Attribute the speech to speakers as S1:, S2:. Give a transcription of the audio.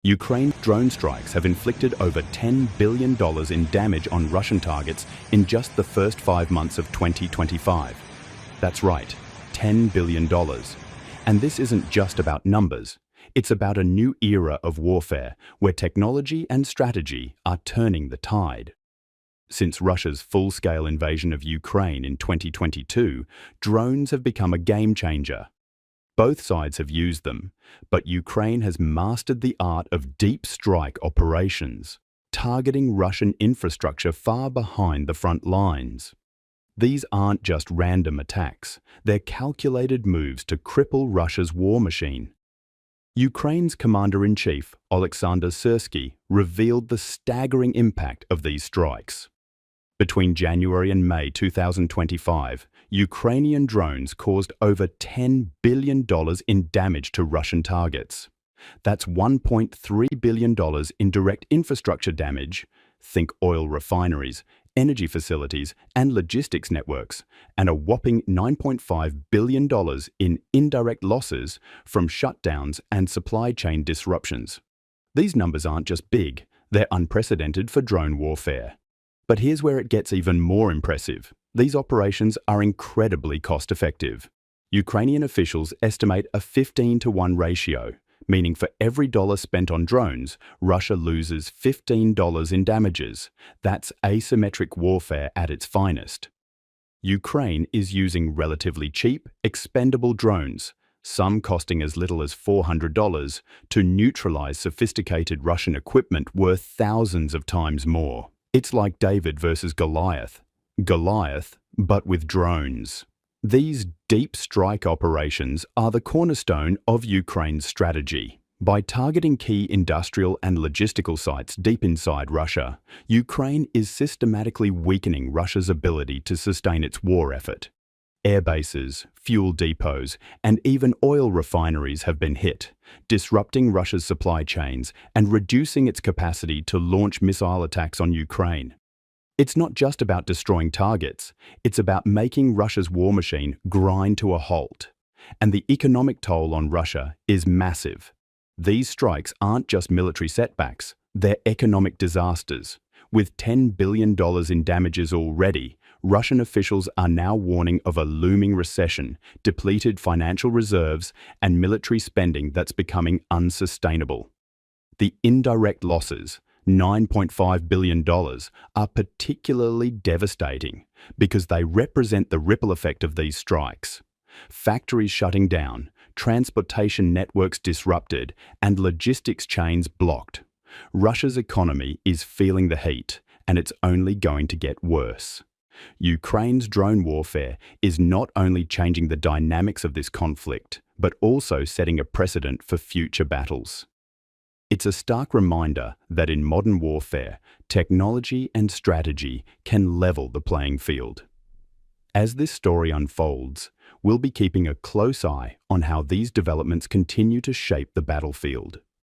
S1: Ukraine's drone strikes have inflicted over $10 billion in damage on Russian targets in just the first 5 months of 2025. That's right, $10 billion. And this isn't just about numbers. It's about a new era of warfare where technology and strategy are turning the tide. Since Russia's full-scale invasion of Ukraine in 2022, drones have become a game changer. Both sides have used them, but Ukraine has mastered the art of deep strike operations, targeting Russian infrastructure far behind the front lines. These aren't just random attacks, they're calculated moves to cripple Russia's war machine. Ukraine's Commander-in-Chief, Oleksandr Syrsky, revealed the staggering impact of these strikes. Between January and May 2025, Ukrainian drones caused over $10 billion in damage to Russian targets. That's $1.3 billion in direct infrastructure damage, think oil refineries, energy facilities, and logistics networks, and a whopping $9.5 billion in indirect losses from shutdowns and supply chain disruptions. These numbers aren't just big, they're unprecedented for drone warfare. But here's where it gets even more impressive. These operations are incredibly cost-effective. Ukrainian officials estimate a 15-to-1 ratio, meaning for every dollar spent on drones, Russia loses $15 in damages. That's asymmetric warfare at its finest. Ukraine is using relatively cheap, expendable drones, some costing as little as $400, to neutralize sophisticated Russian equipment worth thousands of times more. It's like David versus Goliath. Goliath, but with drones. These deep strike operations are the cornerstone of Ukraine's strategy. By targeting key industrial and logistical sites deep inside Russia, Ukraine is systematically weakening Russia's ability to sustain its war effort. Air bases, fuel depots, and even oil refineries have been hit, disrupting Russia's supply chains and reducing its capacity to launch missile attacks on Ukraine. It's not just about destroying targets, it's about making Russia's war machine grind to a halt. And the economic toll on Russia is massive. These strikes aren't just military setbacks, they're economic disasters. With $10 billion in damages already, Russian officials are now warning of a looming recession, depleted financial reserves, and military spending that's becoming unsustainable. The indirect losses, $9.5 billion, are particularly devastating because they represent the ripple effect of these strikes. Factories shutting down, transportation networks disrupted, and logistics chains blocked. Russia's economy is feeling the heat, and it's only going to get worse. Ukraine's drone warfare is not only changing the dynamics of this conflict, but also setting a precedent for future battles. It's a stark reminder that in modern warfare, technology and strategy can level the playing field. As this story unfolds, we'll be keeping a close eye on how these developments continue to shape the battlefield.